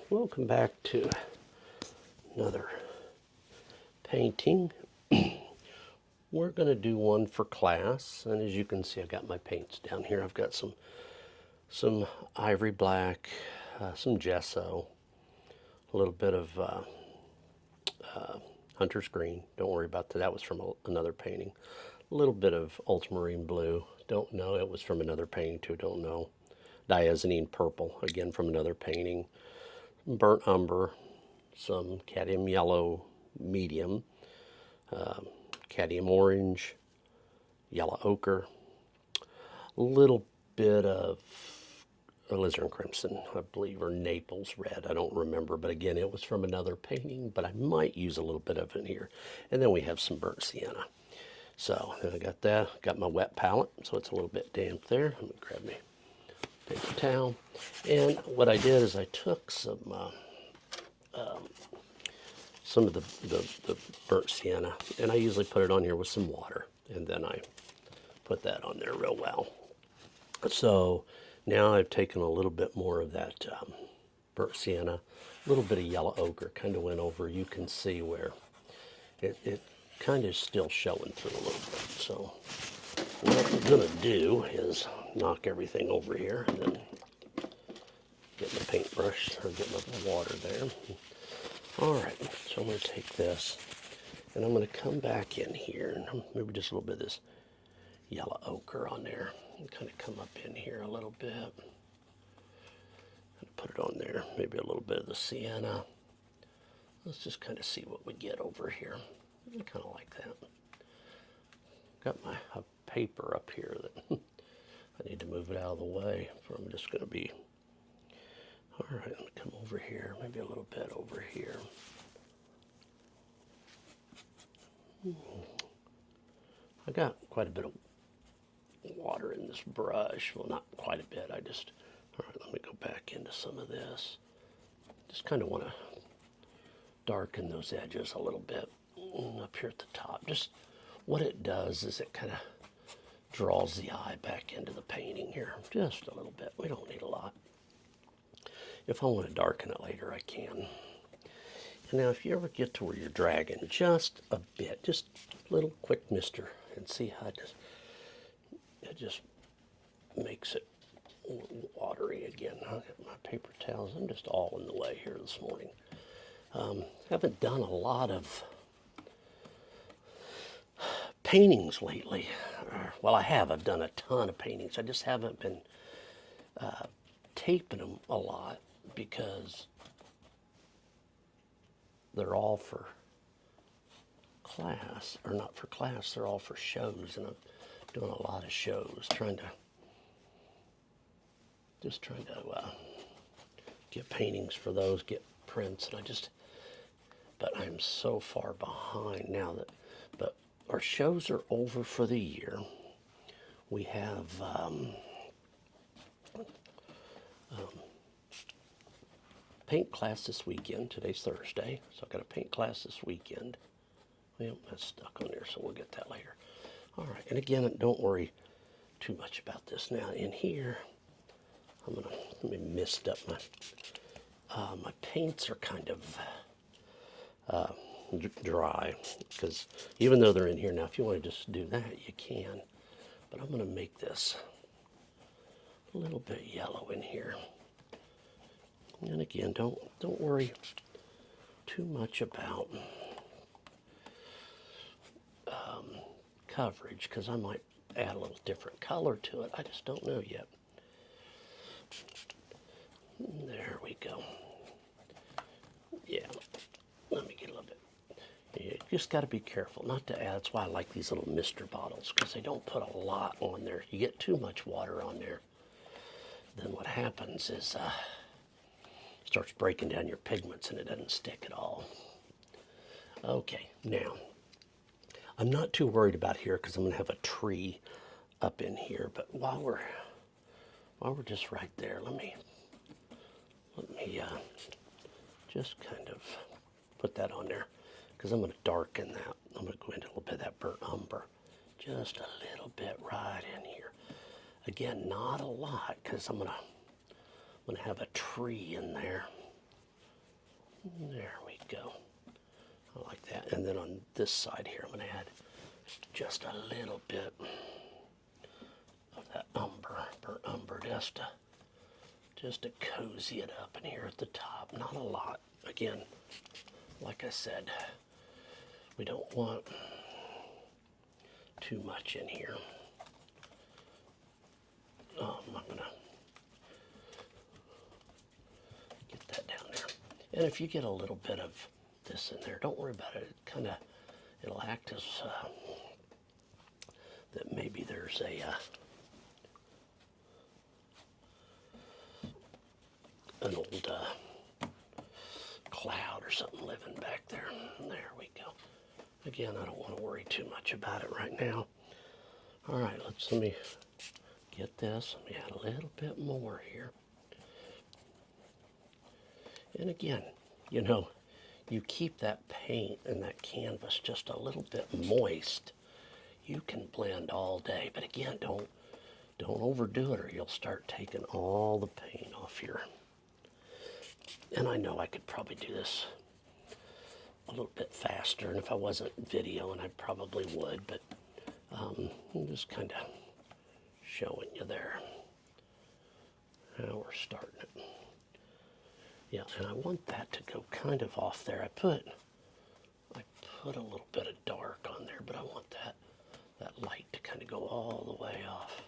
Welcome back to another painting. We're going to do one for class, and as you can see, I've got my paints down here. I've got some ivory black, some gesso, a little bit of hunter's green. Don't worry about that. That was from another painting. A little bit of ultramarine blue. Don't know. It was from another painting too. Don't know. Diazonine purple, again from another painting. Burnt umber, some cadmium yellow medium, cadmium orange, yellow ochre, a little bit of alizarin crimson, I believe, or Naples red. I don't remember, but again, it was from another painting, but I might use a little bit of it here. And then we have some burnt sienna. So then I got that, got my wet palette, so it's a little bit damp there. Let me grab my paper towel. And what I did is I took some of the burnt sienna, and I usually put it on here with some water, and then I put that on there real well. So now I've taken a little bit more of that burnt sienna, a little bit of yellow ochre, kind of went over. You can see where it kind of still showing through a little bit. So what I'm going to do is knock everything over here and then get my paintbrush, or get my water there. All right, so I'm going to take this, and I'm going to come back in here, and maybe just a little bit of this yellow ochre on there, and kind of come up in here a little bit. And put it on there, maybe a little bit of the sienna. Let's just kind of see what we get over here. I kind of like that. Got my paper up here that I need to move it out of the way, for I'm just going to be. All right, let me come over here, maybe a little bit over here. I got quite a bit of water in this brush. Well, not quite a bit. All right, let me go back into some of this. Just kind of want to darken those edges a little bit up here at the top. Just what it does is it kind of draws the eye back into the painting here, just a little bit. We don't need a lot. If I want to darken it later, I can. And now if you ever get to where you're dragging just a bit, just a little quick mister, and see how it just makes it watery again. I got my paper towels. I'm just all in the way here this morning. Haven't done a lot of paintings lately. Well, I have. I've done a ton of paintings. I just haven't been taping them a lot because they're all for class, or not for class, they're all for shows, and I'm doing a lot of shows, trying to get paintings for those, get prints, and but I'm so far behind now but our shows are over for the year. We have paint class this weekend. Today's Thursday, so I've got a paint class this weekend. Well, that's stuck on there, so we'll get that later. All right, and again, don't worry too much about this. Now in here, let me mist up my paints are kind of dry, because even though they're in here now, if you want to just do that, you can. But I'm going to make this a little bit yellow in here. And again, don't worry too much about coverage, because I might add a little different color to it. I just don't know yet. There we go. Yeah, let me get a little bit. You just got to be careful not to add. That's why I like these little mister bottles, because they don't put a lot on there. You get too much water on there, then what happens is it starts breaking down your pigments and it doesn't stick at all. Okay, now I'm not too worried about here because I'm going to have a tree up in here. But while we're just right there, let me just kind of put that on there, because I'm going to darken that. I'm going to go into a little bit of that burnt umber, just a little bit right in here. Again, not a lot, because I'm going to have a tree in there. There we go. I like that. And then on this side here, I'm going to add just a little bit of that burnt umber, just to cozy it up in here at the top. Not a lot. Again, like I said, we don't want too much in here. I'm going to get that down there. And if you get a little bit of this in there, don't worry about it. It'll act as that maybe there's an old cloud or something living back there. There we go. Again, I don't want to worry too much about it right now. All right, let me get this. Let me add a little bit more here. And again, you know, you keep that paint and that canvas just a little bit moist. You can blend all day, but again, don't overdo it or you'll start taking all the paint off here. And I know I could probably do this a little bit faster, and if I wasn't videoing, I probably would, but I'm just kind of showing you there how we're starting it. Yeah, and I want that to go kind of off there. I put a little bit of dark on there, but I want that light to kind of go all the way off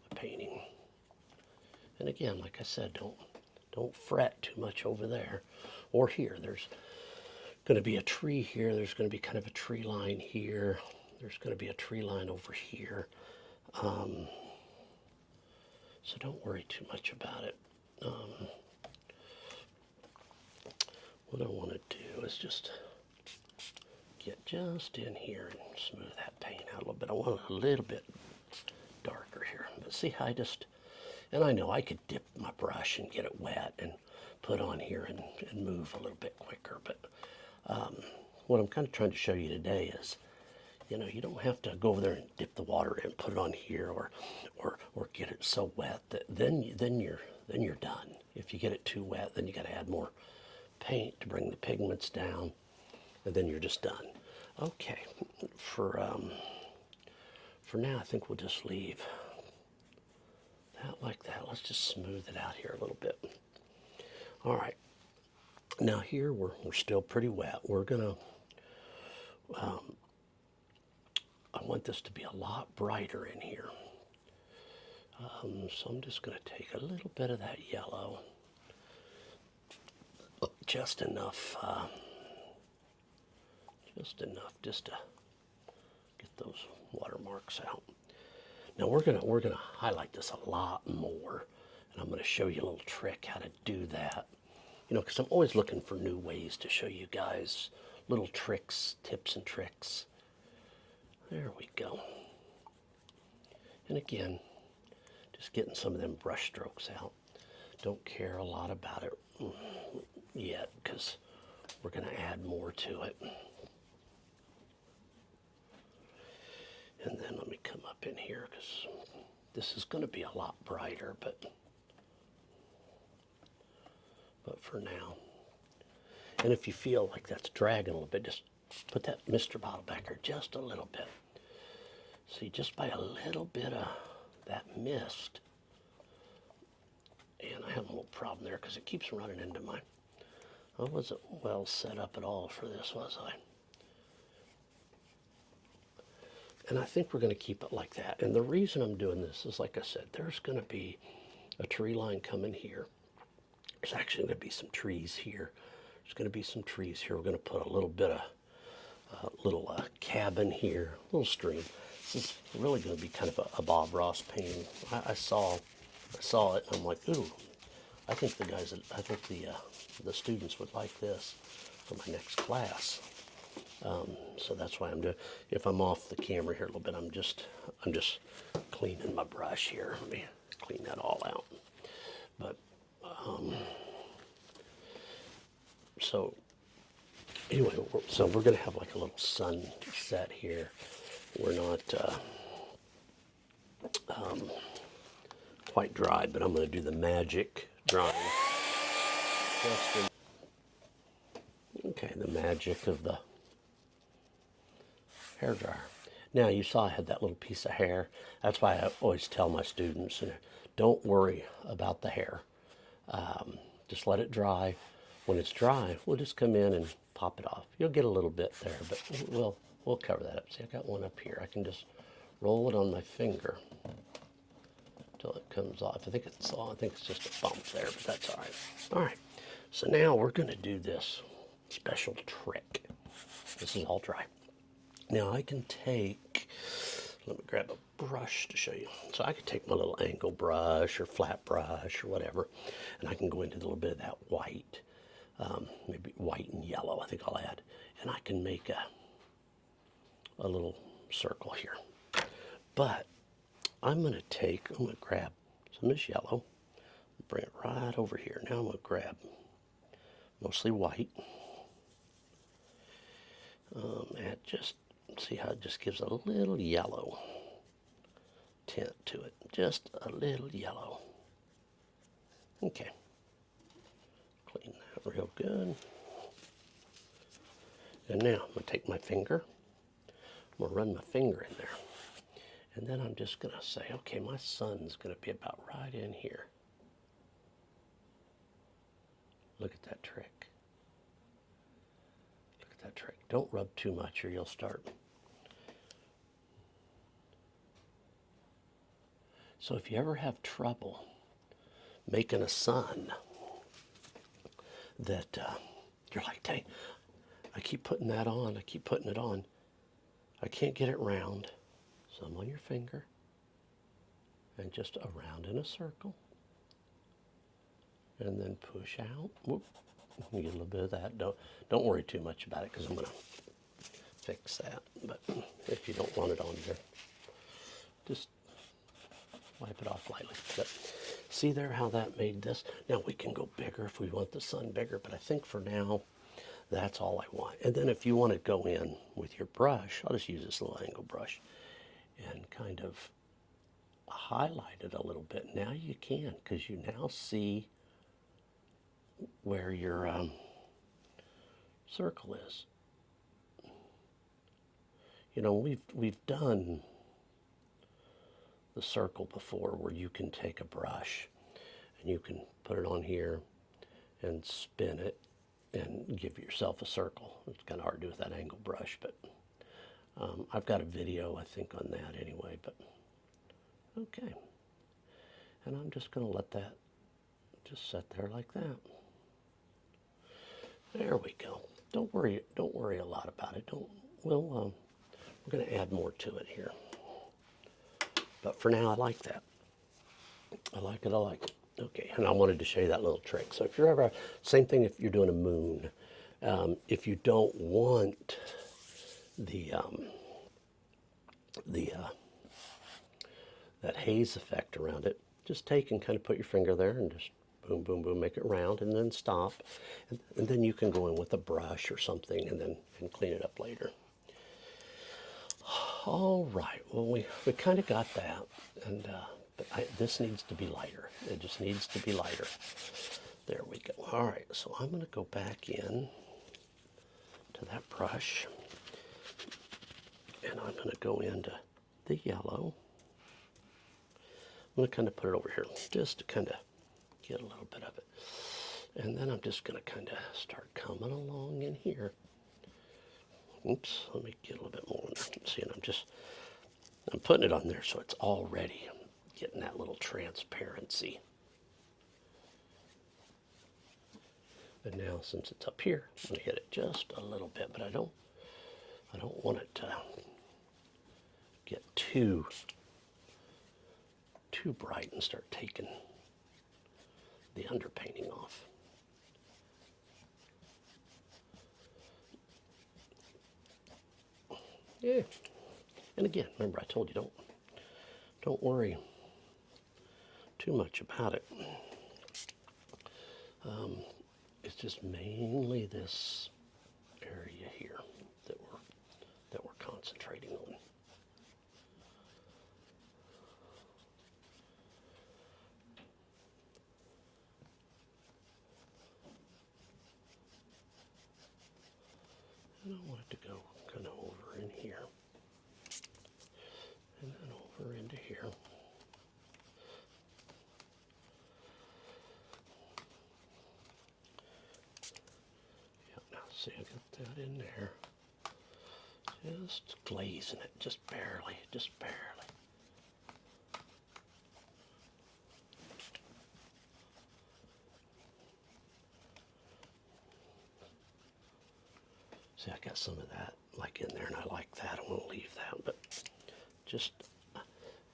the painting. And again, like I said, don't fret too much over there or here. There's going to be a tree here. There's going to be kind of a tree line here. There's going to be a tree line over here. So don't worry too much about it. What I want to do is just get just in here and smooth that paint out a little bit. I want it a little bit darker here. But see how and I know I could dip my brush and get it wet and put on here and move a little bit quicker. But what I'm kind of trying to show you today is, you know, you don't have to go over there and dip the water in, put it on here, or get it so wet that then you're done. If you get it too wet, then you got to add more paint to bring the pigments down, and then you're just done. Okay, for now, I think we'll just leave that like that. Let's just smooth it out here a little bit. All right. Now here we're still pretty wet. We're gonna. I want this to be a lot brighter in here. So I'm just going to take a little bit of that yellow, just enough just to get those watermarks out. Now we're gonna highlight this a lot more, and I'm going to show you a little trick how to do that. You know, because I'm always looking for new ways to show you guys little tricks, tips and tricks. There we go. And again, just getting some of them brush strokes out. Don't care a lot about it yet because we're going to add more to it. And then let me come up in here because this is going to be a lot brighter, but for now. And if you feel like that's dragging a little bit, just put that Mr. Bottle back here just a little bit. See, just by a little bit of that mist. And I have a little problem there because it keeps running into my... I wasn't well set up at all for this, was I? And I think we're going to keep it like that. And the reason I'm doing this is, like I said, there's going to be a tree line coming here. There's actually going to be some trees here. There's going to be some trees here. We're going to put a little bit of little cabin here, a little stream. This is really going to be kind of a Bob Ross painting. I saw it, and I'm like, ooh, I think the students would like this for my next class. So that's why I'm doing. If I'm off the camera here a little bit, I'm just cleaning my brush here. Let me clean that all out. But so anyway, so we're going to have like a little sunset here. We're not quite dry, but I'm going to do the magic drawing. magic of the hairdryer. Now, you saw I had that little piece of hair. That's why I always tell my students, don't worry about the hair. Just let it dry. When it's dry, we'll just come in and pop it off. You'll get a little bit there, but we'll cover that up. See, I got one up here. I can just roll it on my finger until it comes off. I think it's just a bump there, but that's all right. All right. So now we're going to do this special trick. This is all dry. Now I can take, let me grab a brush to show you. So I could take my little angle brush or flat brush or whatever, and I can go into a little bit of that white, maybe white and yellow, I think I'll add. And I can make a little circle here. But I'm going to grab some of this yellow, bring it right over here. Now I'm going to grab mostly white, and just see how it just gives a little yellow tint to it. Just a little yellow. Okay. Clean that real good. And now I'm going to take my finger. I'm going to run my finger in there. And then I'm just going to say, okay, my sun's going to be about right in here. Look at that trick. Look at that trick. Don't rub too much or you'll start. So if you ever have trouble making a sun that you're like, dang, I keep putting that on, I keep putting it on, I can't get it round. Some on your finger and just around in a circle. And then push out. Whoop. You get a little bit of that. Don't worry too much about it because I'm going to fix that. But if you don't want it on there, just wipe it off lightly. But see there how that made this? Now we can go bigger if we want the sun bigger, but I think for now that's all I want. And then if you want to go in with your brush, I'll just use this little angle brush and kind of highlight it a little bit. Now you can, because you now see where your circle is. You know, we've done the circle before where you can take a brush and you can put it on here and spin it and give yourself a circle. It's kind of hard to do with that angle brush, but I've got a video, I think, on that anyway, but okay. And I'm just going to let that just sit there like that. There we go. Don't worry a lot about it. We're going to add more to it here. But for now, I like that. I like it. Okay, and I wanted to show you that little trick. So if you're ever, same thing if you're doing a moon. If you don't want that haze effect around it, just take and kind of put your finger there and just boom, boom, boom, make it round and then stop. And then you can go in with a brush or something and clean it up later. All right, well, we kind of got that, and but this needs to be lighter. It just needs to be lighter. There we go. All right, so I'm going to go back in to that brush, and I'm going to go into the yellow. I'm going to kind of put it over here, just to kind of get a little bit of it. And then I'm just going to kind of start coming along in here. Oops, let me get a little bit more. See, and I'm putting it on there so it's already getting that little transparency. And now since it's up here, I'm going to hit it just a little bit, but I don't want it to get too bright and start taking the underpainting off. Yeah, and again, remember I told you don't worry too much about it. It's just mainly this area here that we're concentrating on. want it to go kind of over in here. And then over into here. Yeah, now see, I got that in there. Just glazing it, just barely, just barely. See, I got some of that like in there, and I like that. I won't leave that, but just,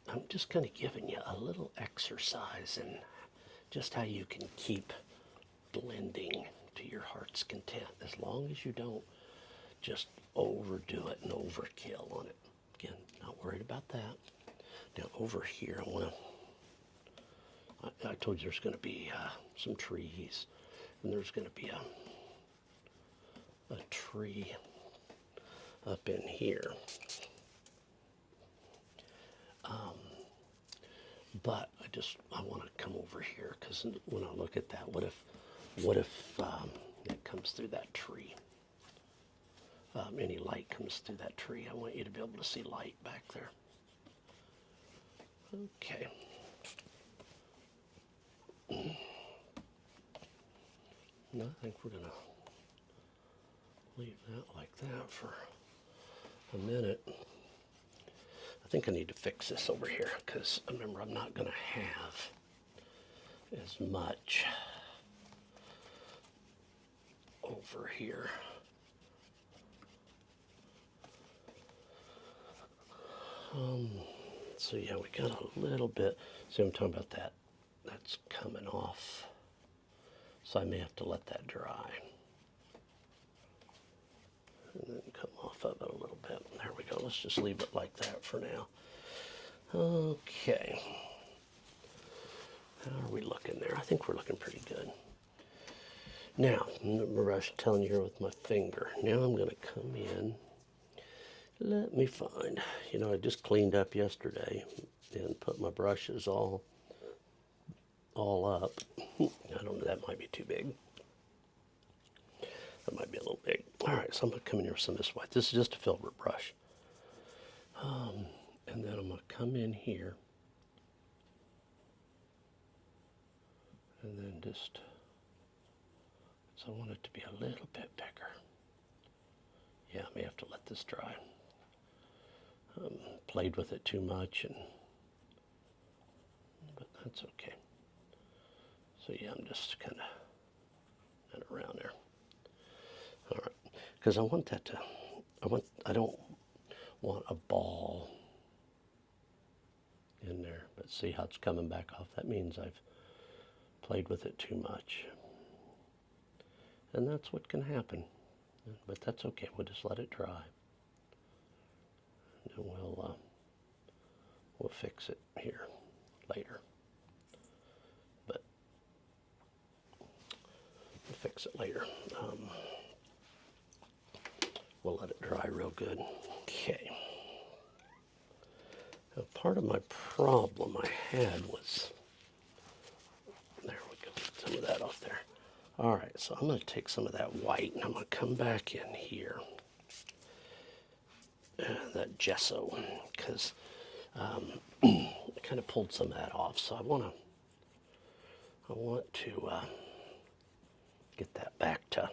I'm just kind of giving you a little exercise in just how you can keep blending to your heart's content, as long as you don't just overdo it and overkill on it. Again, not worried about that. Now over here, I told you there's going to be some trees, and there's going to be a tree up in here. But I want to come over here, because when I look at that, what if it comes through that tree? Any light comes through that tree. I want you to be able to see light back there. Okay. No, I think we're going to leave that like that for a minute. I think I need to fix this over here, because remember, I'm not going to have as much over here. So yeah, we got a little bit. See, I'm talking about that. That's coming off. So I may have to let that dry. And then come off of it a little bit. There we go. Let's just leave it like that for now. Okay. How are we looking there? I think we're looking pretty good. Now, remember I was telling you here with my finger. Now I'm going to come in. Let me find. You know, I just cleaned up yesterday and put my brushes all up. I don't know, that might be too big. That might be a little big. All right, so I'm going to come in here with some of this white. This is just a filbert brush. And then I'm going to come in here. And then just, so I want it to be a little bit bigger. Yeah, I may have to let this dry. Played with it too much, but that's okay. So yeah, I'm just kind of around there. All right, because I want that to, I don't want a ball in there, but see how it's coming back off? That means I've played with it too much. And that's what can happen, but that's okay. We'll just let it dry. And we'll fix it here later. But we'll fix it later. We'll let it dry real good. Okay. Now, part of my problem I had was, there we go, some of that off there. All right, so I'm going to take some of that white and I'm going to come back in here. That gesso, because I kind of pulled some of that off, so I want to get that back to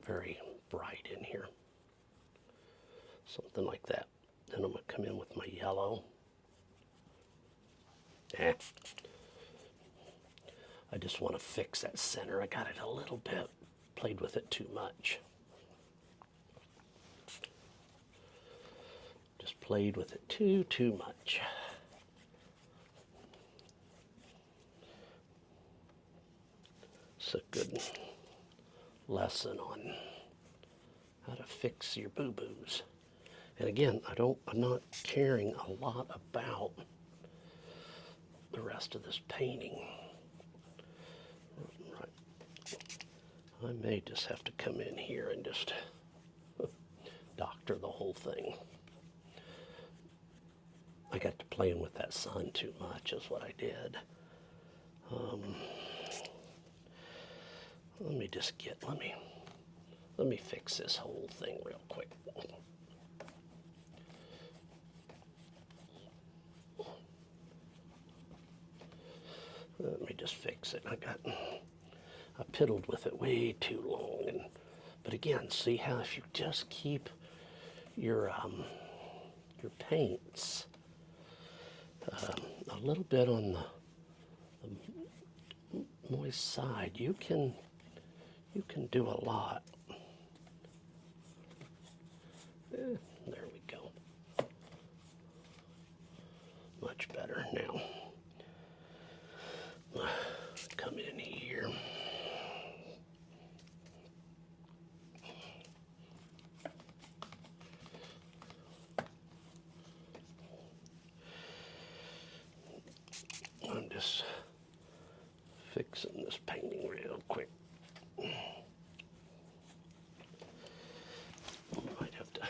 very bright in here, something like that. Then I'm going to come in with my yellow. I just want to fix that center. I got it a little bit, played with it too much. Just played with it too much. It's a good lesson on how to fix your boo-boos. And again, I'm not caring a lot about the rest of this painting. Right. I may just have to come in here and just doctor the whole thing. I got to playing with that sun too much is what I did. Let me Let me fix this whole thing real quick. Let me just fix it. I piddled with it way too long. But again, see how if you just keep your paints a little bit on the moist side, you can do a lot. There we go. Much better now. Come in here. I'm just fixing this painting real quick. Might have to.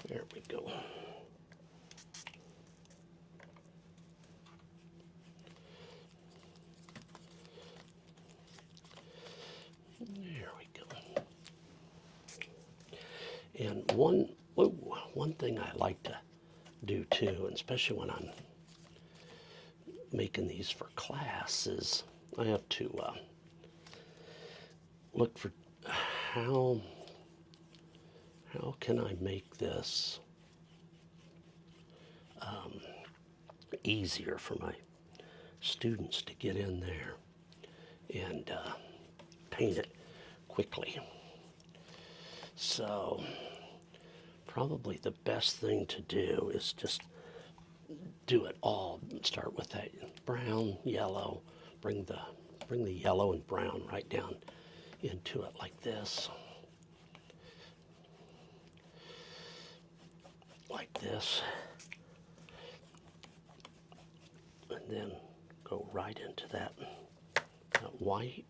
There we go. There we go. And one thing I like to do too, and especially when I'm making these for class, is I have to look for how can I make this easier for my students to get in there and paint it quickly. So probably the best thing to do is just do it all. Start with that brown, yellow, bring the yellow and brown right down into it like this. Like this. And then go right into that white.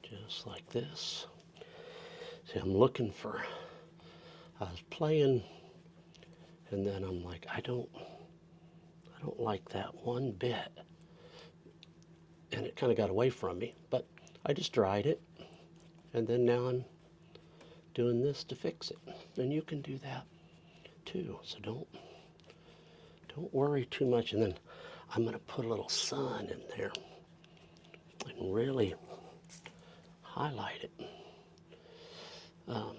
Just like this. See, I'm looking for, I was playing, and then I'm like, I don't like that one bit. And it kind of got away from me, but I just dried it. And then now I'm doing this to fix it. And you can do that too. So don't worry too much. And then I'm going to put a little sun in there and really highlight it. The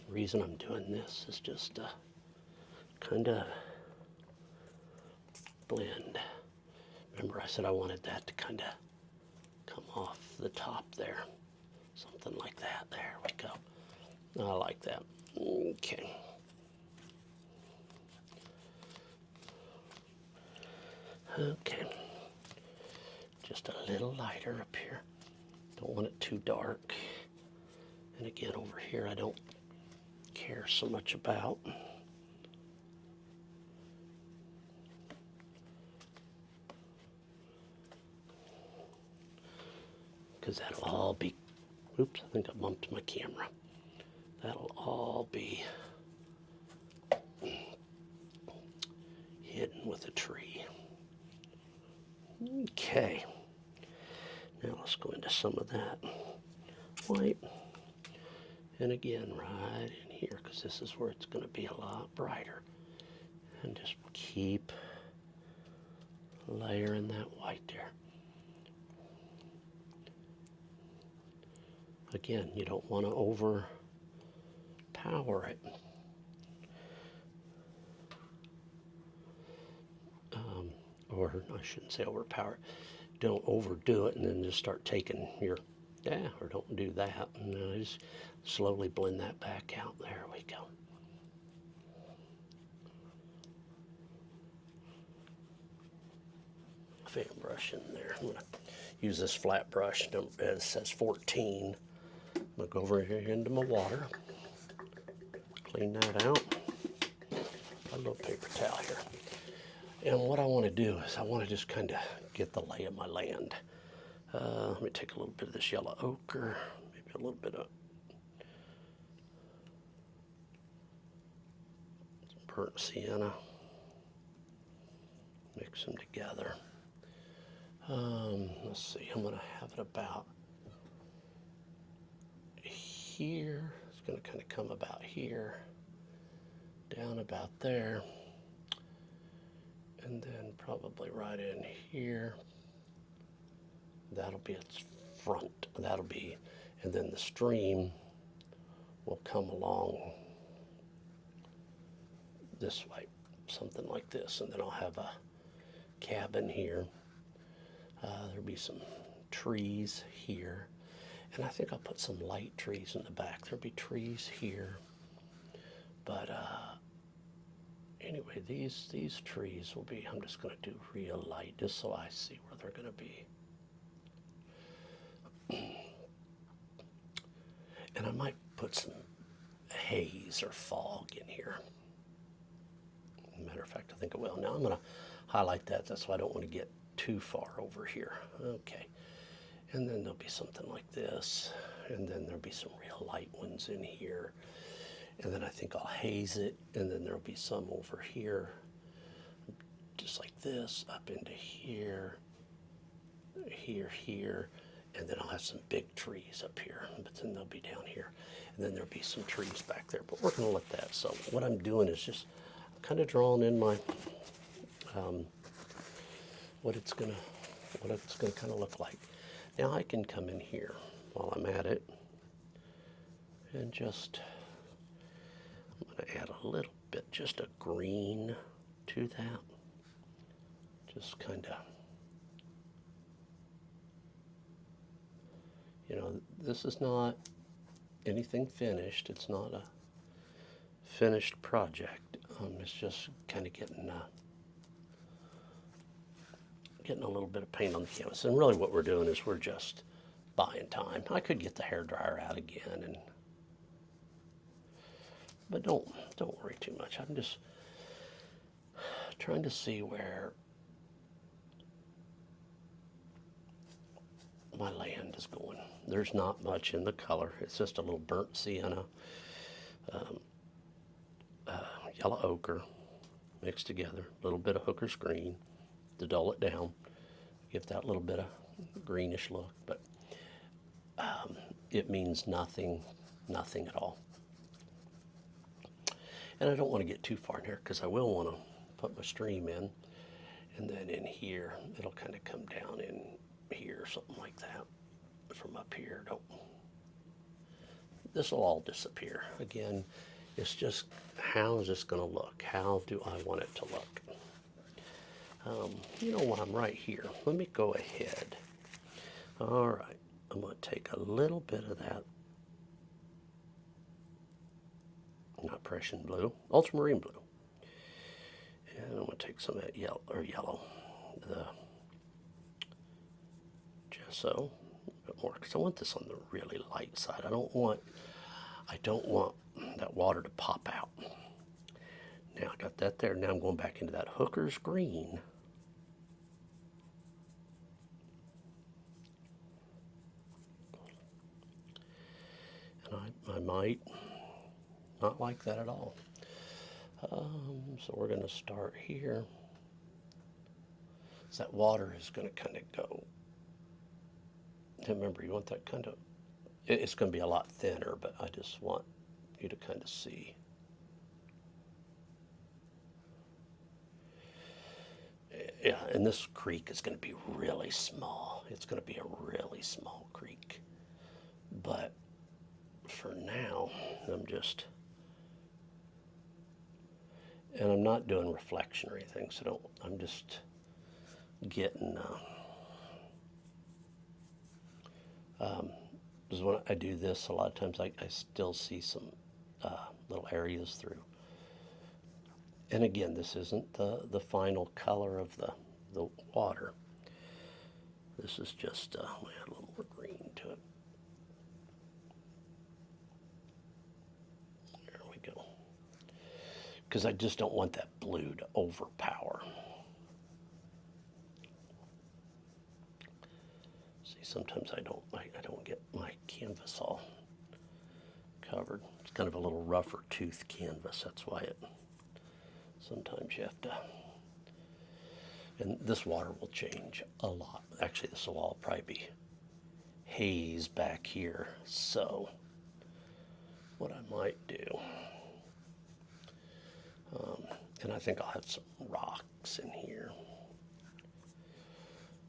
reason I'm doing this is just to kind of blend. Remember I said I wanted that to kind of come off the top there. Something like that. There we go. I like that. Okay. Okay. Just a little lighter up here. Don't want it too dark. And again, over here, I don't care so much about. Because that'll all be, oops, I think I bumped my camera. That'll all be hidden with a tree. Okay. Now let's go into some of that white. And again, right in here, because this is where it's going to be a lot brighter. And just keep layering that white there. Again, you don't want to overpower it. Or I shouldn't say overpower it. Don't overdo it and then just start taking your, or don't do that. And just slowly blend that back out. There we go. Fan brush in there. I'm going to use this flat brush. It says 14. I'm going to go over here into my water. Clean that out. A little paper towel here. And what I want to do is I want to just kind of get the lay of my land. Let me take a little bit of this yellow ochre, maybe a little bit of burnt sienna. Mix them together. Let's see, I'm going to have it about here. It's going to kind of come about here, down about there, and then probably right in here. That'll be its front. That'll be, and then the stream will come along this way, something like this, and then I'll have a cabin here. There'll be some trees here, and I think I'll put some light trees in the back. There'll be trees here, but anyway, these trees will be, I'm just going to do real light just so I see where they're going to be. And I might put some haze or fog in here. Matter of fact, I think I will. Now I'm going to highlight that. That's why I don't want to get too far over here. Okay. And then there'll be something like this. And then there'll be some real light ones in here. And then I think I'll haze it. And then there'll be some over here, just like this, up into here, here. And then I'll have some big trees up here, but then they'll be down here. And then there'll be some trees back there, but we're gonna let that. So what I'm doing is just kind of drawing in my, what it's gonna kind of look like. Now I can come in here while I'm at it and just, I'm gonna add a little bit, just a green to that. Just kind of, you know, this is not anything finished. It's not a finished project. It's just kind of getting a little bit of paint on the canvas. And really what we're doing is we're just buying time. I could get the hairdryer out again, but don't worry too much. I'm just trying to see where my land is going. There's not much in the color. It's just a little burnt sienna, yellow ochre mixed together, a little bit of hooker's green to dull it down, give that little bit of greenish look, but it means nothing at all. And I don't want to get too far in here because I will want to put my stream in, and then in here it'll kind of come down in here, something like that. From up here, this will all disappear. Again, it's just, how is this going to look? How do I want it to look? You know what, I'm right here. Let me go ahead. All right, I'm going to take a little bit of that, not Prussian blue, ultramarine blue. And I'm going to take some of that yellow, the gesso, a bit more, because I want this on the really light side. I don't want that water to pop out. Now I got that there. Now I'm going back into that hooker's green. And I might not like that at all. So we're going to start here. So that water is going to kind of go. Remember, you want that kind of, it's going to be a lot thinner, but I just want you to kind of see. Yeah, and this creek is going to be really small. It's going to be a really small creek. But for now, and I'm not doing reflection or anything, so I'm just getting, because when I do this, a lot of times I still see some little areas through. And again, this isn't the final color of the water. This is just, we add a little more green to it. There we go. Because I just don't want that blue to overpower. See, sometimes I don't get my canvas all covered. It's kind of a little rougher tooth canvas. That's why it Sometimes you have to, and this water will change a lot. Actually, this will all probably be haze back here. So what I might do, and I think I'll have some rocks in here,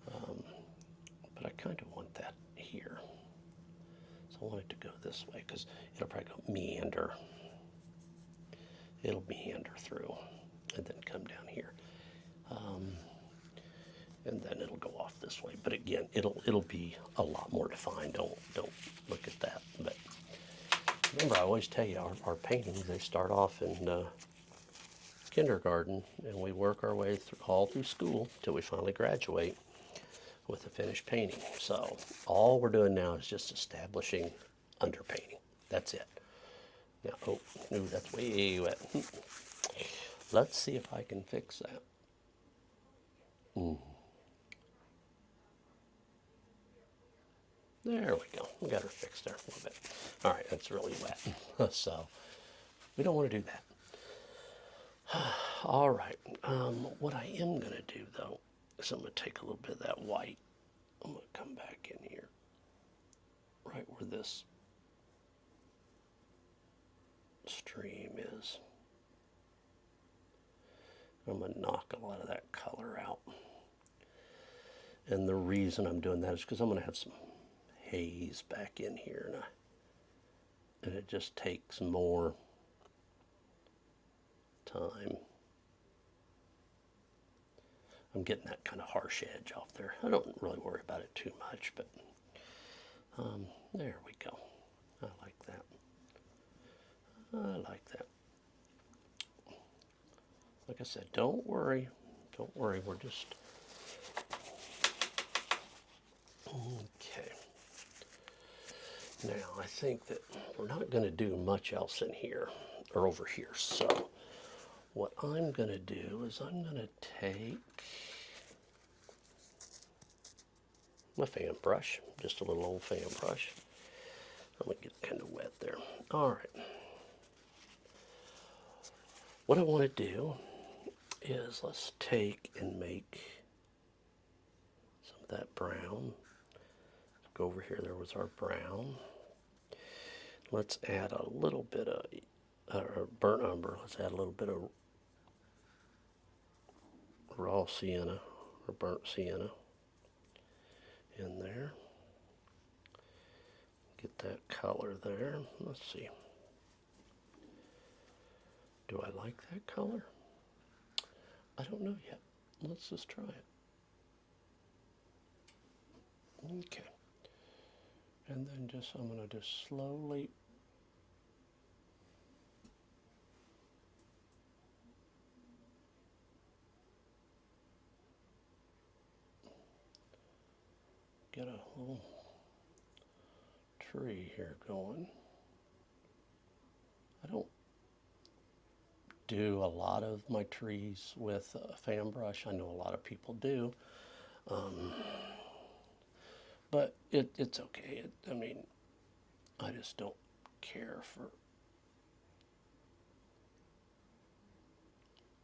but I kind of want that here. So I want it to go this way because it'll probably go meander. It'll meander through and then come down here. And then it'll go off this way. But again, it'll be a lot more defined. Don't look at that. But remember, I always tell you, our paintings, they start off in kindergarten, and we work our way all through school till we finally graduate with a finished painting. So all we're doing now is just establishing underpainting. That's it. Now, oh, that's way wet. Let's see if I can fix that. There we go. We got her fixed there a little bit. All right, that's really wet. So we don't want to do that. All right. What I am going to do, though, is I'm going to take a little bit of that white. I'm going to come back in here, right where this stream is. I'm going to knock a lot of that color out. And the reason I'm doing that is because I'm going to have some haze back in here, and it just takes more time. I'm getting that kind of harsh edge off there. I don't really worry about it too much, but there we go. I like that. I like that. Like I said, don't worry. Don't worry. We're just... Okay. Now, I think that we're not going to do much else in here or over here. So what I'm going to do is I'm going to take my fan brush, just a little old fan brush. I'm going to get kind of wet there. All right. What I want to do is let's take and make some of that brown. Go over here, there was our brown. Let's add a little bit of burnt umber. Let's add a little bit of raw sienna or burnt sienna in there. Get that color there. Let's see. Do I like that color? I don't know yet. Let's just try it. Okay. And then I'm going to just slowly get a little tree here going. I don't do a lot of my trees with a fan brush. I know a lot of people do. But it's okay. I mean, I just don't care for...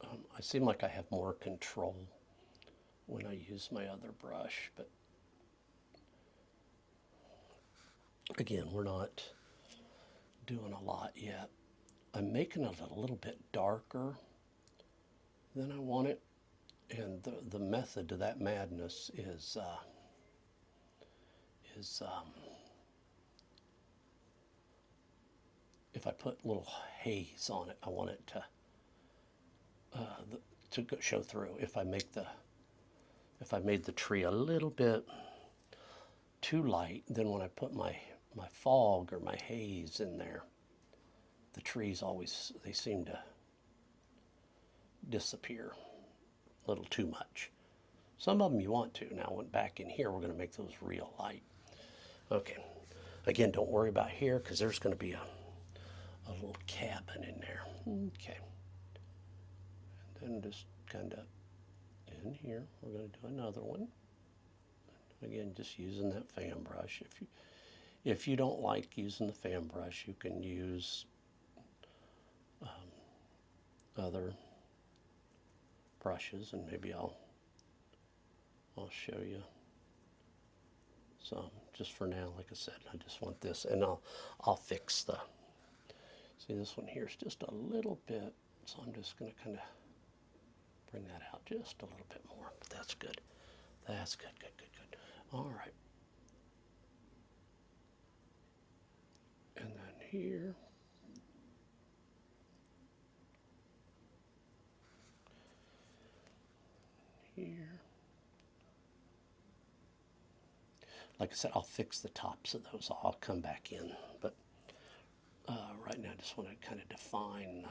I seem like I have more control when I use my other brush, but again, we're not doing a lot yet. I'm making it a little bit darker than I want it, and the method to that madness is if I put a little haze on it, I want it to show through. If I made the tree a little bit too light, then when I put my fog or my haze in there, the trees they seem to disappear a little too much. Some of them you want to. Now, back in here, we're going to make those real light. Okay. Again, don't worry about here because there's going to be a little cabin in there. Okay. And then just kind of in here, we're going to do another one. Again, just using that fan brush. If you don't like using the fan brush, you can use other brushes, and maybe I'll show you some. Just for now, like I said, I just want this, and I'll fix the. See, this one here is just a little bit, so I'm just going to kind of bring that out just a little bit more. But that's good. That's good, good, good, good. All right. And then here. Here. Like I said, I'll fix the tops of those. I'll come back in. But right now, I just want to kind of define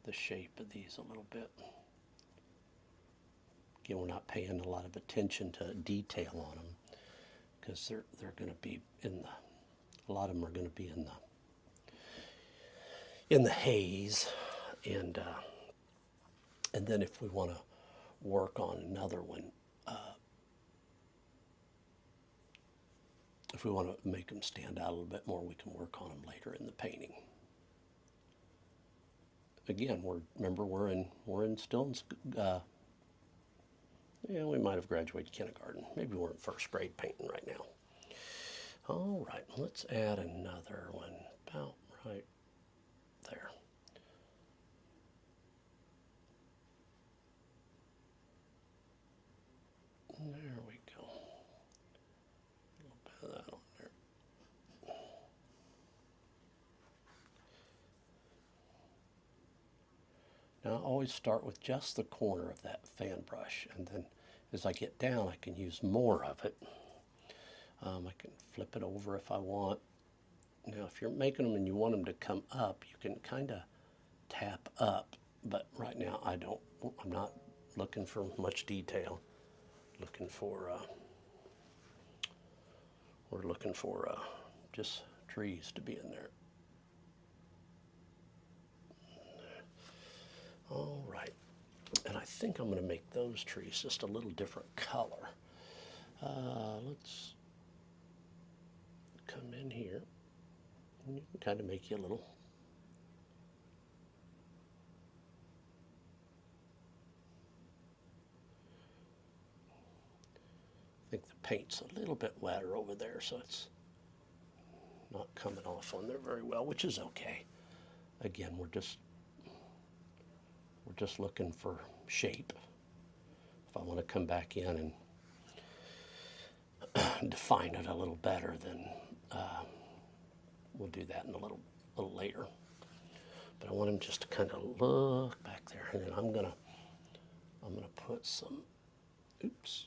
the shape of these a little bit. Again, we're not paying a lot of attention to detail on them because they're going to be in the. A lot of them are going to be in the haze, and then if we want to work on another one, if we want to make them stand out a little bit more, we can work on them later in the painting. Again, remember we're still in. Yeah, we might have graduated kindergarten. Maybe we're in first grade painting right now. All right, let's add another one about right there. There we go. A little bit of that on there. Now I always start with just the corner of that fan brush, and then as I get down I can use more of it. I can flip it over if I want. Now if you're making them and you want them to come up, you can kind of tap up, but right now I'm not looking for much detail. We're looking for just trees to be in there. All right, and I think I'm going to make those trees just a little different color. Let's come in here, and you can kind of make you a little. I think the paint's a little bit wetter over there, so it's not coming off on there very well, which is okay. Again, we're just looking for shape. If I want to come back in and define it a little better, then we'll do that in a little later. But I want him just to kind of look back there, and then I'm gonna put some. Oops.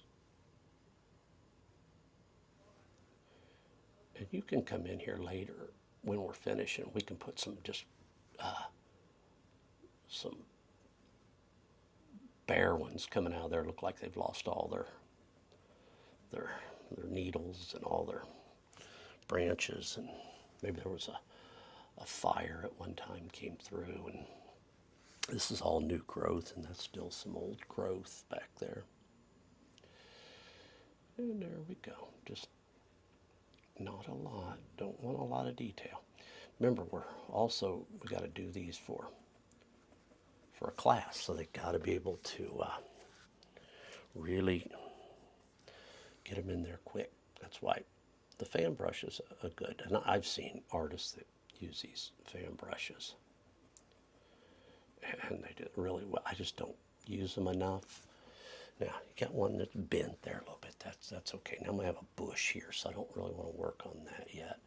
And you can come in here later when we're finished, and we can put some bare ones coming out of there. Look like they've lost all their needles and all their branches, and maybe there was a fire at one time came through, and this is all new growth, and that's still some old growth back there. And there we go. Just not a lot. Don't want a lot of detail. Remember, we got to do these for a class, so they got to be able to really get them in there quick. That's why the fan brushes are good, and I've seen artists that use these fan brushes, and they do it really well. I just don't use them enough. Now, you got one that's bent there a little bit. That's okay. Now I'm going to have a bush here, so I don't really want to work on that yet.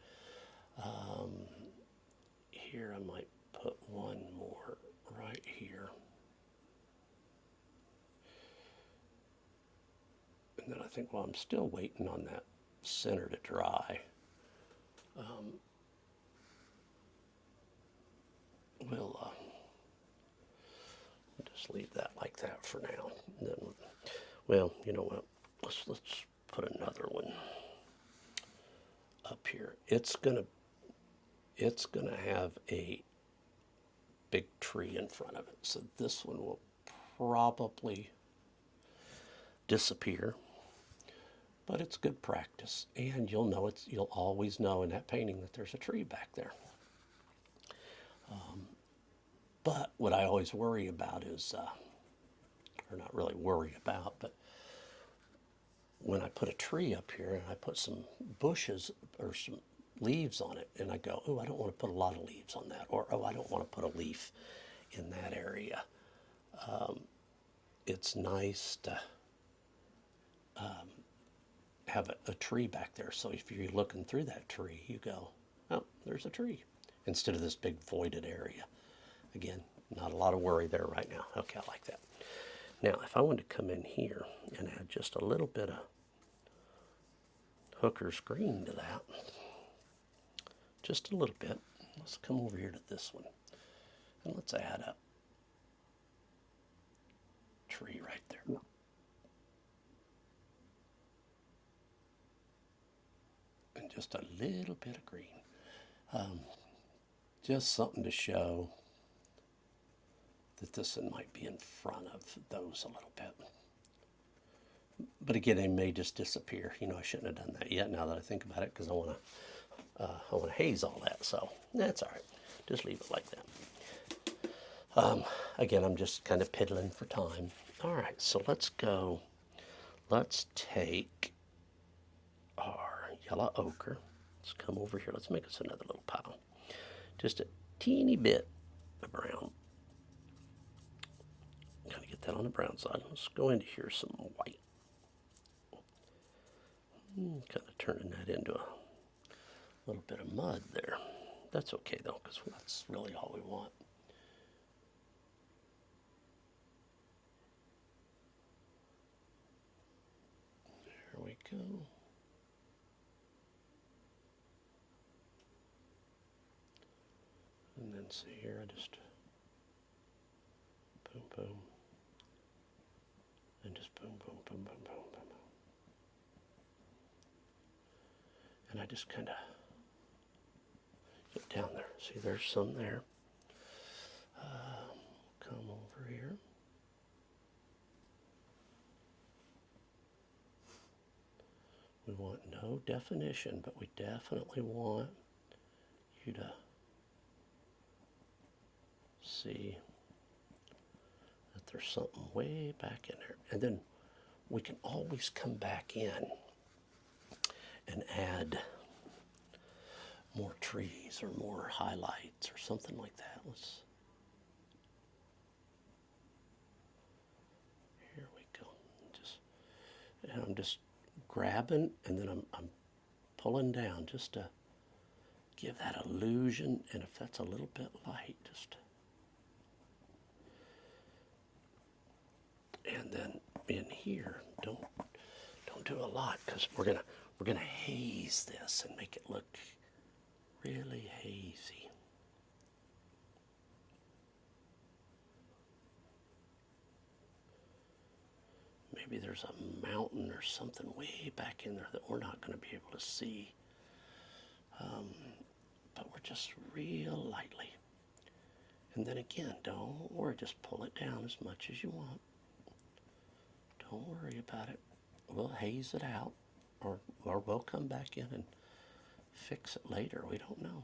Here I might put one more right here. And then I think while I'm still waiting on that center to dry, we'll just leave that like that for now. And then, well, you know what? Let's put another one up here. It's gonna have a big tree in front of it, so this one will probably disappear. But it's good practice, and you'll always know in that painting that there's a tree back there. But what I always worry about is or not really worried about, but when I put a tree up here and I put some bushes or some leaves on it, and I go, oh, I don't want to put a lot of leaves on that, or oh, I don't want to put a leaf in that area. It's nice to have a tree back there. So if you're looking through that tree, you go, oh, there's a tree, instead of this big voided area. Again, not a lot of worry there right now. Okay, I like that. Now, if I wanted to come in here and add just a little bit of Hooker's green to that, just a little bit. Let's come over here to this one, and let's add a tree right there. And just a little bit of green. Just something to show that this one might be in front of those a little bit. But again, they may just disappear. You know, I shouldn't have done that yet now that I think about it, because I want to haze all that. So that's all right. Just leave it like that. Again, I'm just kind of piddling for time. All right, so let's go. Let's take our yellow ochre. Let's come over here. Let's make us another little pile. Just a teeny bit of brown. Kind of get that on the brown side. Let's go into here some white. Kind of turning that into a little bit of mud there. That's okay though, because that's really all we want. There we go. And then see here, I just boom, boom, and just boom, boom, boom, boom, boom, boom, boom. And I just kind of get down there. See, there's some there. Come over here. We want no definition, but we definitely want you to see that there's something way back in there. And then we can always come back in and add more trees or more highlights or something like that. Here we go. And I'm just grabbing, and then I'm pulling down just to give that illusion. And if that's a little bit light, just, and then in here, don't do a lot, because we're gonna haze this and make it look really hazy. Maybe there's a mountain or something way back in there that we're not going to be able to see. But we're just real lightly. And then again, don't worry, just pull it down as much as you want. Don't worry about it. We'll haze it out, or we'll come back in and fix it later. We don't know.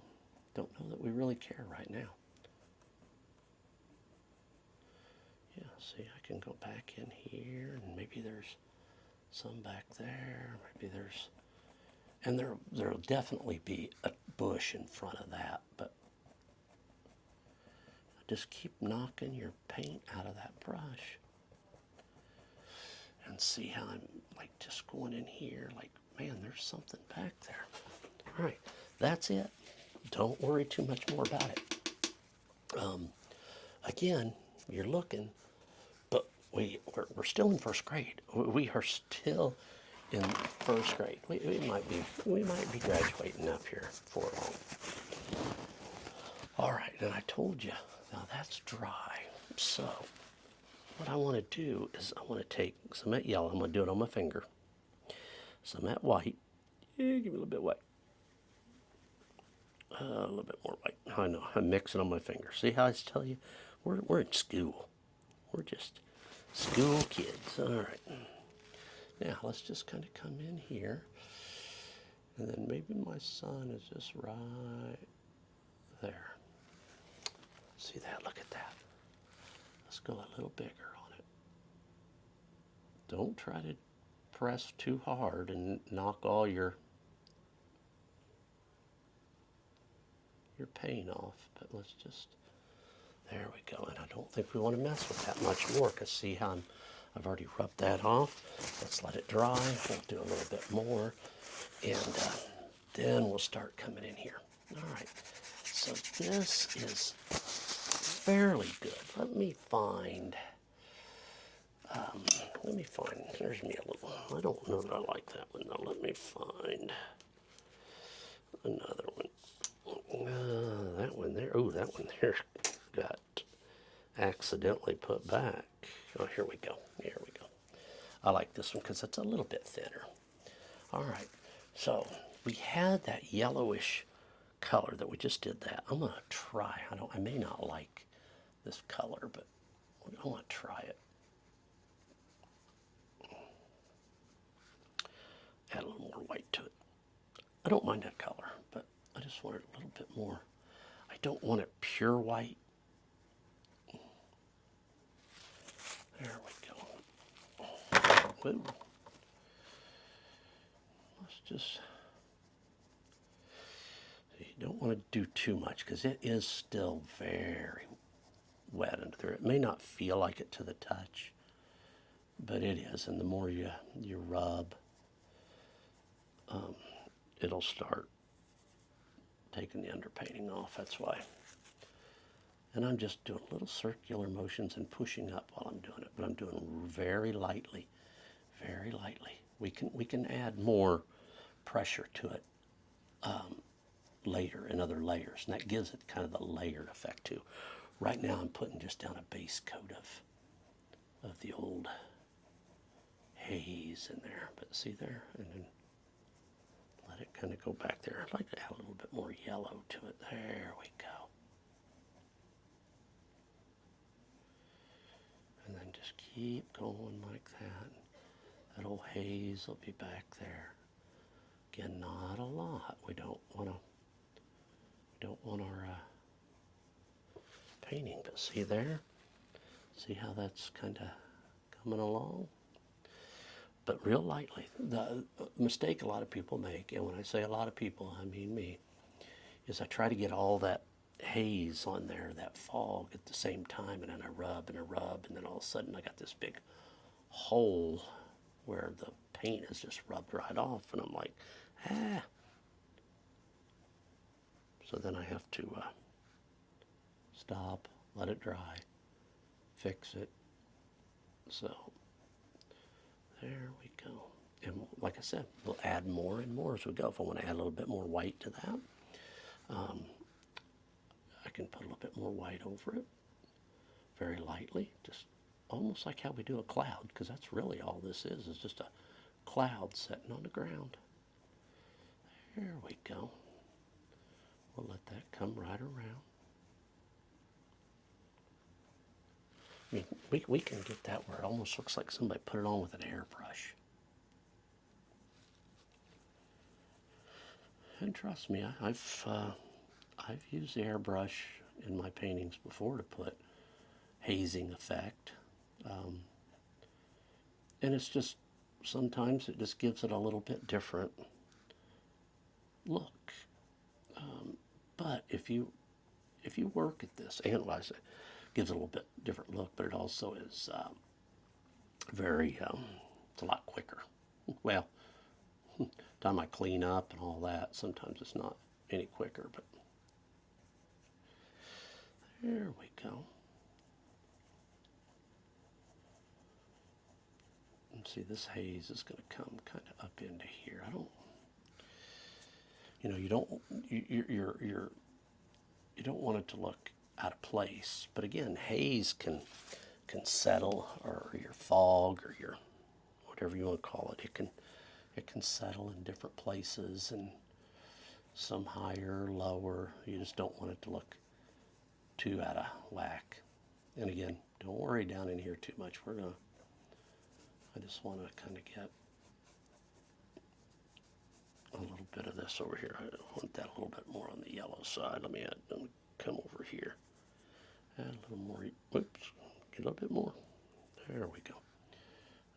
Don't know that we really care right now. Yeah, see, I can go back in here, and maybe there's some back there. Maybe there's, and there'll definitely be a bush in front of that, but just keep knocking your paint out of that brush. And see how I'm like just going in here, like, man, there's something back there. All right, that's it. Don't worry too much more about it. Again, you're looking, but we're still in first grade. We are still in first grade. We might be graduating up here for long. All right, and I told you, now that's dry. So what I want to do is I want to take some of that yellow. I'm going to do it on my finger. Some of that white. Yeah, give me a little bit white. A little bit more white. I know, I'm mixing on my finger. See how I tell you? We're in school. We're just school kids. All right. Now, let's just kind of come in here. And then maybe my sun is just right there. See that? Look at that. Let's go a little bigger on it. Don't try to press too hard and knock all your paint off, but let's just, there we go. And I don't think we want to mess with that much more, because see how I've already rubbed that off. Let's let it dry. We'll do a little bit more, and then we'll start coming in here. All right, so this is fairly good. Let me find, there's me a little, I don't know that I like that one. Now let me find another one. That one there, oh, that one there got accidentally put back. Oh, here we go, here we go. I like this one because it's a little bit thinner. All right, so we had that yellowish color that we just did that. I'm gonna try, I may not like this color, but I want to try it. Add a little more white to it. I don't mind that color, but I just want it a little bit more. I don't want it pure white. There we go. Woo. Let's just, you don't want to do too much because it is still very wet under there. It may not feel like it to the touch, but it is. And the more you rub, it'll start taking the underpainting off. That's why. And I'm just doing little circular motions and pushing up while I'm doing it, but I'm doing very lightly, very lightly. We can add more pressure to it later in other layers, and that gives it kind of the layered effect too. Right now I'm putting just down a base coat of the old haze in there, but see there, and then let it kind of go back there. I'd like to add a little bit more yellow to it. There we go. And then just keep going like that. That old haze will be back there. Again, not a lot. We don't want our painting, but see there? See how that's kind of coming along? But real lightly. The mistake a lot of people make, and when I say a lot of people, I mean me, is I try to get all that haze on there, that fog at the same time, and then I rub, and then all of a sudden I got this big hole where the paint is just rubbed right off, and I'm like, ah. So then I have to stop, let it dry, fix it. So there we go. And like I said, we'll add more and more as we go. If I want to add a little bit more white to that, I can put a little bit more white over it, very lightly, just almost like how we do a cloud, because that's really all this is just a cloud sitting on the ground. There we go. We'll let that come right around. I mean, we can get that where it almost looks like somebody put it on with an airbrush. And trust me, I've used the airbrush in my paintings before to put hazing effect. And it's just, sometimes it just gives it a little bit different look. But if you work at this, analyze it, gives it a little bit different look, but it also is very, it's a lot quicker. Well, time I clean up and all that, sometimes it's not any quicker, but there we go. And see, this haze is going to come kind of up into here. I don't, you don't want it to look out of place. But again, haze can settle, or your fog, or your whatever you want to call it. It can settle in different places, and some higher, lower. You just don't want it to look too out of whack. And again, don't worry down in here too much. I just want to kind of get a little bit of this over here. I want that a little bit more on the yellow side. Let me come over here. Add a little more, oops, get a little bit more. There we go.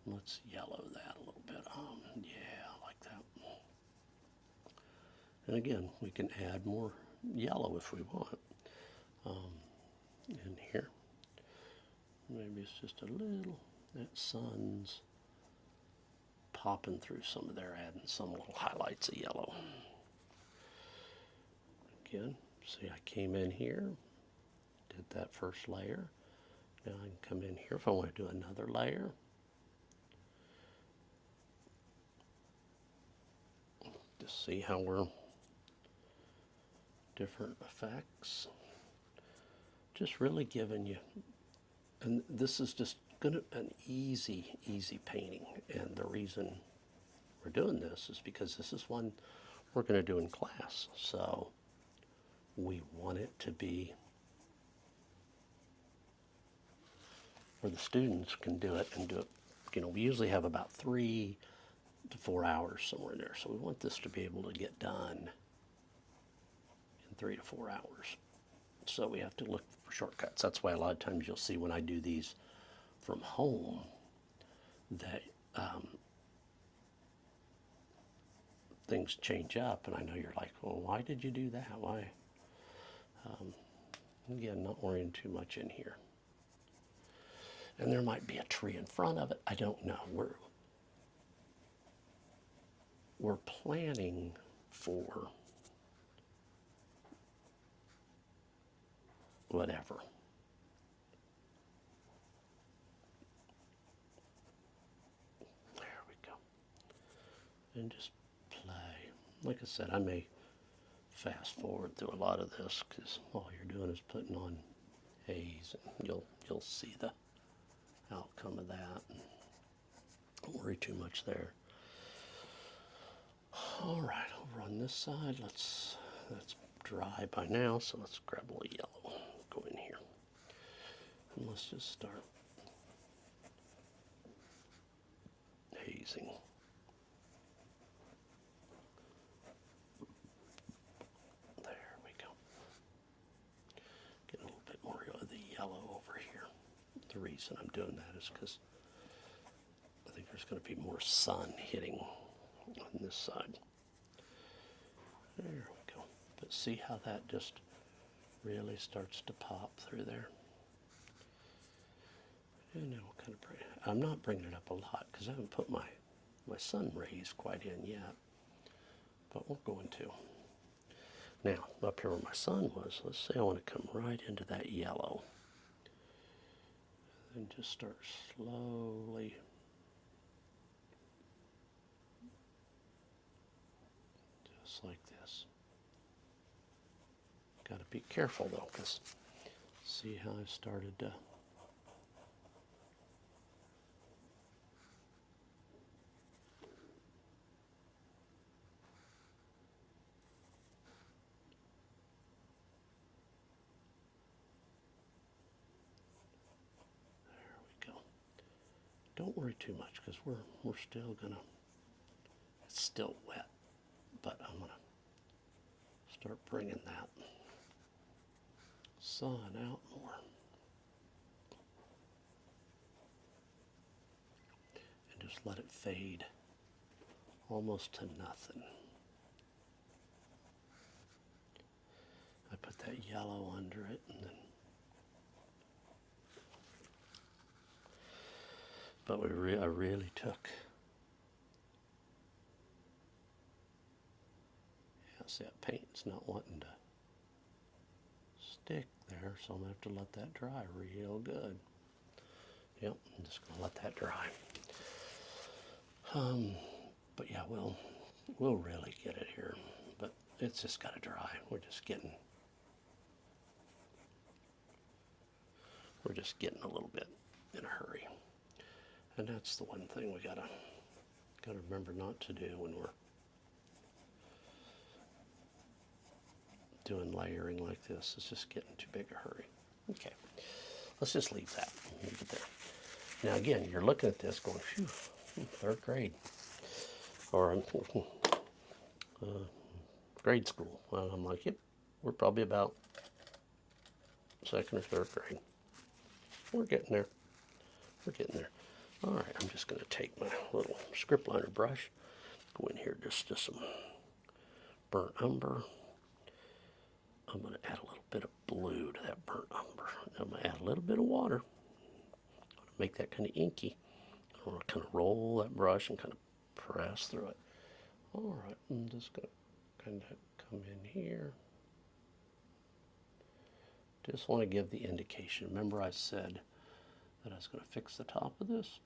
Let's yellow that a little bit. Yeah, I like that. And again, we can add more yellow if we want. In here, maybe it's just a little, that sun's popping through some of there, adding some little highlights of yellow. Again, see, I came in here, did that first layer. Now I can come in here if I want to do another layer. Just see how we're different effects. Just really giving you, and this is just gonna an easy painting. And the reason we're doing this is because this is one we're gonna do in class. So we want it to be where the students can do it and do it. You know, we usually have about 3 to 4 hours somewhere in there. So we want this to be able to get done in 3 to 4 hours. So we have to look for shortcuts. That's why a lot of times you'll see when I do these from home that things change up, and I know you're like, well, why did you do that? Why? Again, not worrying too much in here. And there might be a tree in front of it. I don't know. We're planning for whatever. There we go. And just play. Like I said, I may fast forward through a lot of this because all you're doing is putting on haze, and you'll see the outcome of that. Don't worry too much there. All right, over on this side, that's dry by now, so let's grab a little yellow, go in here, and let's just start hazing. There we go. Get a little bit more of the yellow over here. The reason I'm doing that is because I think there's going to be more sun hitting on this side. There we go. But see how that just really starts to pop through there? And now we'll kind of bring, I'm not bringing it up a lot because I haven't put my sun rays quite in yet, but we're going to. Now, up here where my sun was, let's say I want to come right into that yellow. And just start slowly just like this. Got to be careful though, because see how I started to don't worry too much because we're still gonna, it's still wet, but I'm gonna start bringing that sun out more and just let it fade almost to nothing. I put that yellow under it, and then but I really took, yeah, see that paint's not wanting to stick there, so I'm going to have to let that dry real good. Yep, I'm just going to let that dry. But yeah, we'll really get it here, but it's just got to dry. We're just getting a little bit in a hurry. And that's the one thing we gotta remember not to do when we're doing layering like this. Is just get in too big a hurry. Okay, let's just leave that. Leave it there. Now again, you're looking at this going, phew, 3rd grade, or grade school. Well, I'm like, yep, we're probably about 2nd or 3rd grade. We're getting there. We're getting there. All right, I'm just going to take my little script liner brush, go in here just to some burnt umber. I'm going to add a little bit of blue to that burnt umber. I'm going to add a little bit of water. I'm going to make that kind of inky. I want to kind of roll that brush and kind of press through it. All right, I'm just going to kind of come in here. Just want to give the indication. Remember I said that I was going to fix the top of this?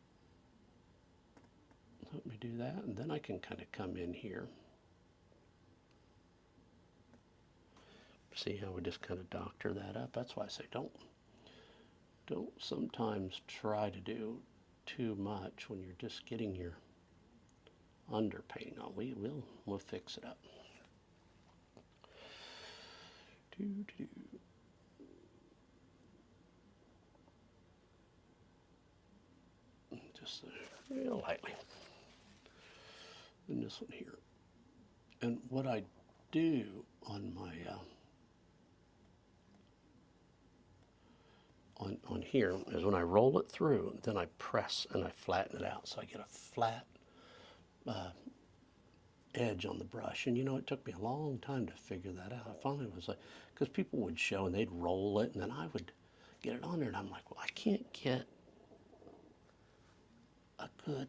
Let me do that, and then I can kind of come in here. See how we just kind of doctor that up? That's why I say don't sometimes try to do too much when you're just getting your underpainting on. We'll fix it up. Just real lightly. And this one here. And what I do on my on here is when I roll it through, then I press and I flatten it out so I get a flat edge on the brush. And you know, it took me a long time to figure that out. I finally was like, because people would show and they'd roll it and then I would get it on there and I'm like, well, I can't get a good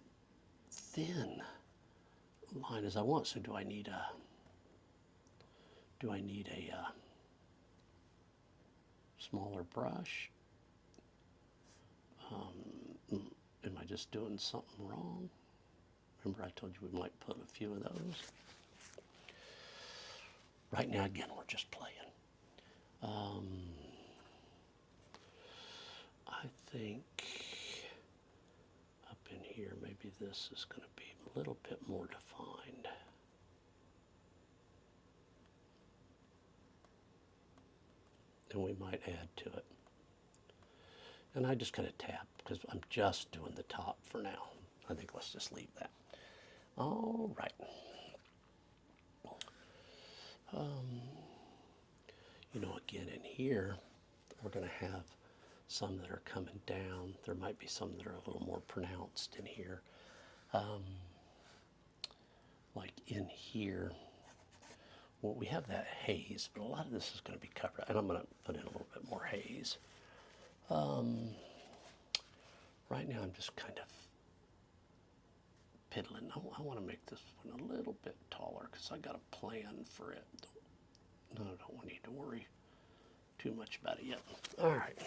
thin line as I want. So do I need a smaller brush? Am I just doing something wrong? Remember I told you we might put a few of those. Right now, again, we're just playing. I think up in here, maybe this is going to be a little bit more defined. And we might add to it. And I just kind of tap because I'm just doing the top for now. I think let's just leave that. All right. You know, again, in here, we're going to have some that are coming down. There might be some that are a little more pronounced in here. Like in here, well, we have that haze, but a lot of this is going to be covered. And I'm going to put in a little bit more haze. Right now, I'm just kind of piddling. I want to make this one a little bit taller because I got a plan for it. No, I don't need to worry too much about it yet. All right.